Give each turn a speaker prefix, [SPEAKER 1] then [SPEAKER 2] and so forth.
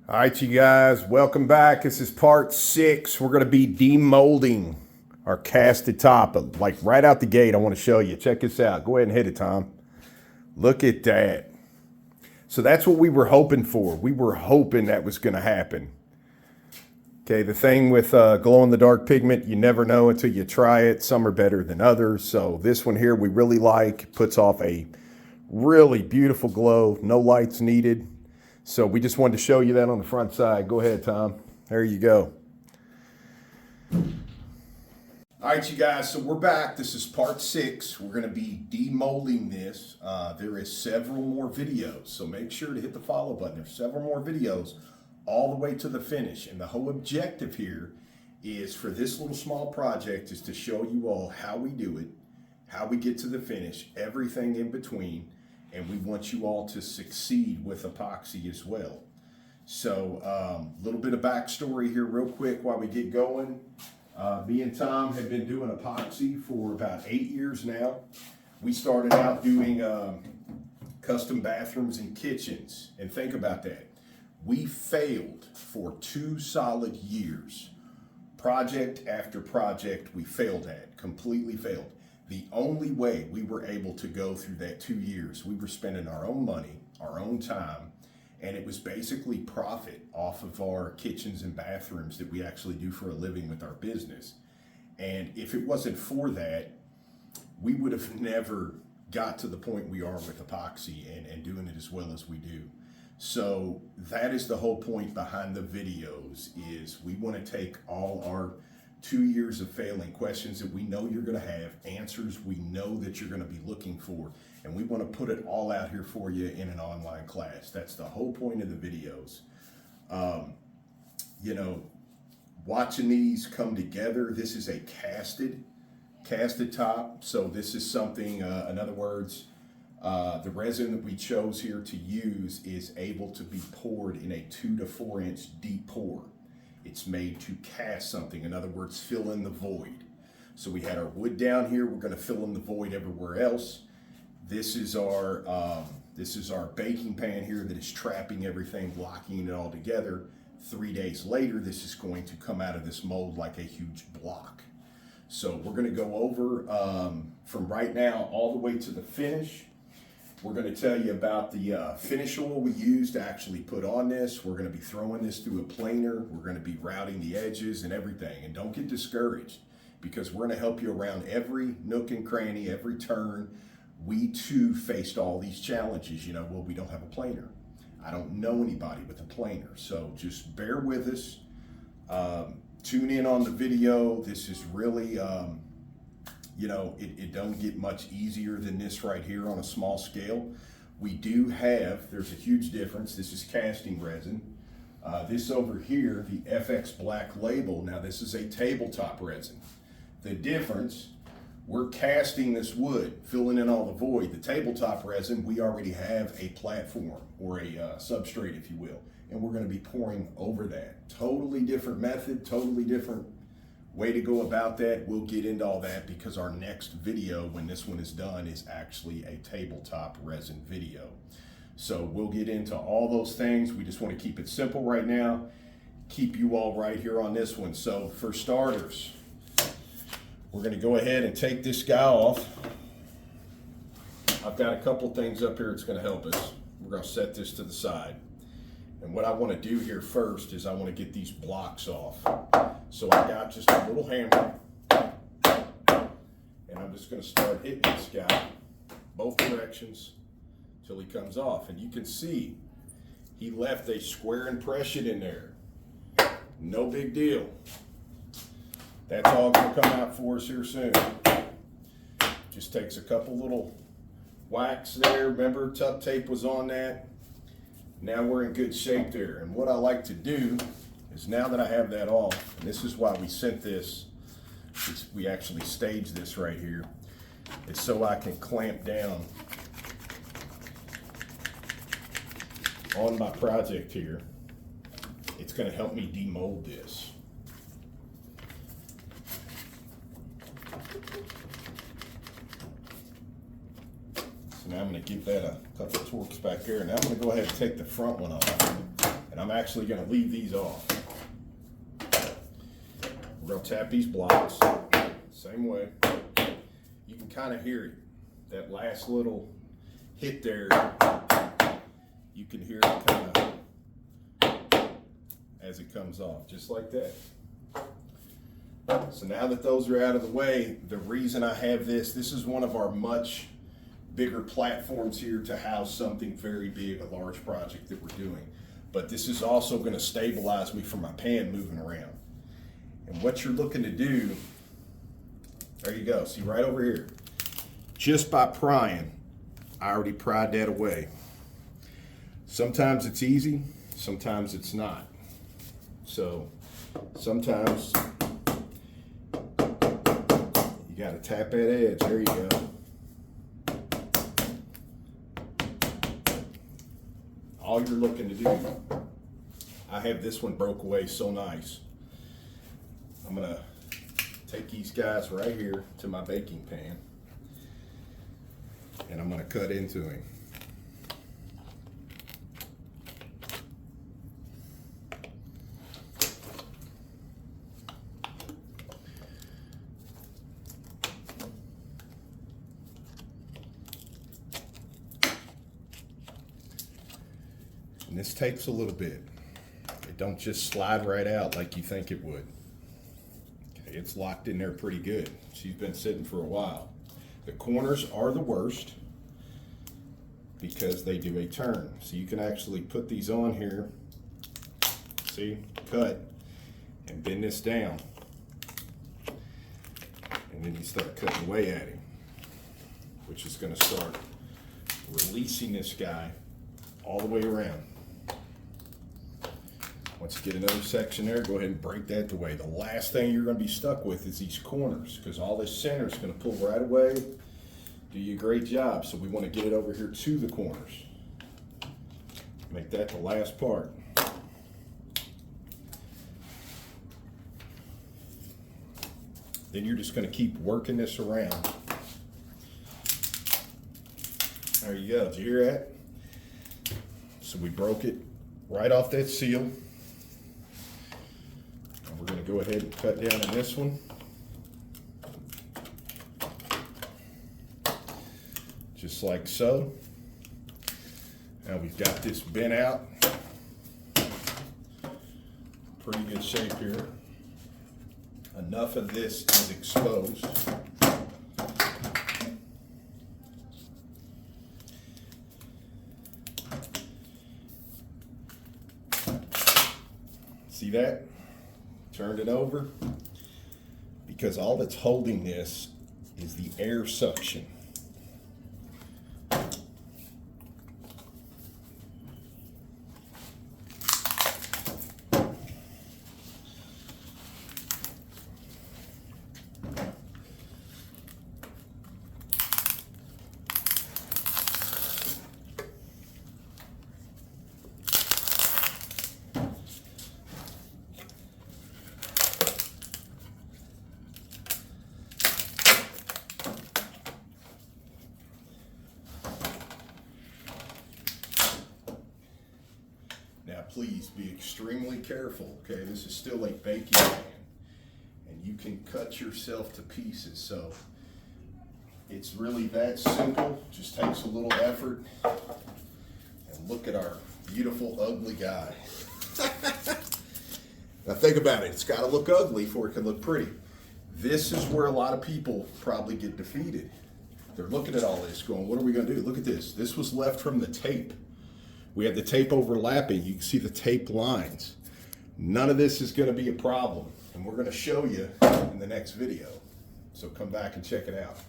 [SPEAKER 1] All right, you guys, welcome back. This is part 6. We're going to be demolding our casted top. Like right out the gate, I want to show you. Check this out. Go ahead and hit it, Tom. Look at that. So that's what we were hoping for. We were hoping that was going to happen. Okay, the thing with glow-in-the-dark pigment, you never know until you try it. Some are better than others. So this one here we really like. Puts off a really beautiful glow. No lights needed. So we just wanted to show you that on the front side. Go ahead, Tom. There you go. All right, you guys, so we're back. This is part 6. We're going to be demolding this. There is several more videos, so make sure to hit the follow button. There's several more videos all the way to the finish. And the whole objective here is for this little small project is to show you all how we do it, how we get to the finish, everything in between. And we want you all to succeed with epoxy as well. So a little bit of backstory here real quick while we get going. Me and Tom have been doing epoxy for about 8 years now. We started out doing custom bathrooms and kitchens. And think about that. We failed for 2 solid years. Project after project we failed at, completely failed. The only way we were able to go through that 2 years, we were spending our own money, our own time, and it was basically profit off of our kitchens and bathrooms that we actually do for a living with our business. And if it wasn't for that, we would have never got to the point we are with epoxy and doing it as well as we do. So that is the whole point behind the videos, is we want to take all our 2 years of failing, questions that we know you're going to have, answers we know that you're going to be looking for, and we want to put it all out here for you in an online class. That's the whole point of the videos. You know, watching these come together, this is a casted top. So this is something, in other words, the resin that we chose here to use is able to be poured in a 2 to 4 inch deep pour. It's made to cast something, in other words, fill in the void. So we had our wood down here. We're going to fill in the void everywhere else. This is our baking pan here that is trapping everything, locking it all together. 3 days later, this is going to come out of this mold like a huge block. So we're going to go over from right now all the way to the finish. We're going to tell you about the finish oil we use to actually put on this. We're going to be throwing this through a planer. We're going to be routing the edges and everything. And don't get discouraged, because we're going to help you around every nook and cranny, every turn. We too faced all these challenges. You know, well, we don't have a planer. I don't know anybody with a planer. So just bear with us. Tune in on the video. This is really... you know, it don't get much easier than this right here on a small scale. We do have, there's a huge difference. This is casting resin. This over here, the FX Black label, now this is a tabletop resin. The difference, we're casting this wood, filling in all the void. The tabletop resin, we already have a platform or a substrate, if you will, and we're gonna be pouring over that. Totally different method, totally different way to go about that. We'll get into all that, because our next video, when this one is done, is actually a tabletop resin video. So we'll get into all those things. We just want to keep it simple right now, keep you all right here on this one. So for starters, we're going to go ahead and take this guy off. I've got a couple things up here that's going to help us. We're going to set this to the side. And what I want to do here first is I want to get these blocks off. So I got just a little hammer, and I'm just going to start hitting this guy both directions till he comes off. And you can see he left a square impression in there. No big deal. That's all going to come out for us here soon. Just takes a couple little whacks there. Remember, tuck tape was on that. Now we're in good shape there. And what I like to do is, now that I have that off, and this is why we sent this, we actually staged this right here, is so I can clamp down on my project here. It's going to help me demold this. So now I'm going to give that a couple of torques back there, and now I'm going to go ahead and take the front one off. And And I'm actually going to leave these off. We're going to tap these blocks, same way. You can kind of hear it. That last little hit there, you can hear it kind of as it comes off, just like that. So now that those are out of the way, the reason I have this is one of our much bigger platforms here to house something very big, a large project that we're doing. But this is also going to stabilize me for my pan moving around. And what you're looking to do, there you go, see right over here. Just by prying, I already pried that away. Sometimes it's easy, sometimes it's not. So sometimes you gotta tap that edge, there you go. All you're looking to do, I have this one broke away so nice. I'm gonna take these guys right here to my baking pan and I'm gonna cut into him. And this takes a little bit. It don't just slide right out like you think it would. Okay, it's locked in there pretty good. She's been sitting for a while. The corners are the worst because they do a turn. So you can actually put these on here, see, cut, and bend this down. And then you start cutting away at him, which is gonna start releasing this guy all the way around. Once you get another section there, go ahead and break that away. The last thing you're going to be stuck with is these corners, because all this center is going to pull right away. Do you a great job. So we want to get it over here to the corners. Make that the last part. Then you're just going to keep working this around. There you go. Did you hear that? So we broke it right off that seal. And we're going to go ahead and cut down on this one. Just like so. Now we've got this bent out. Pretty good shape here. Enough of this is exposed. See that? Turned it over. Because all that's holding this is the air suction. Now please be extremely careful, okay? This is still a baking pan, and you can cut yourself to pieces. So it's really that simple, just takes a little effort. And look at our beautiful, ugly guy. Now think about it, it's gotta look ugly before it can look pretty. This is where a lot of people probably get defeated. They're looking at all this going, what are we gonna do? Look at this, this was left from the tape. We have the tape overlapping. You can see the tape lines. None of this is going to be a problem. And we're going to show you in the next video. So come back and check it out.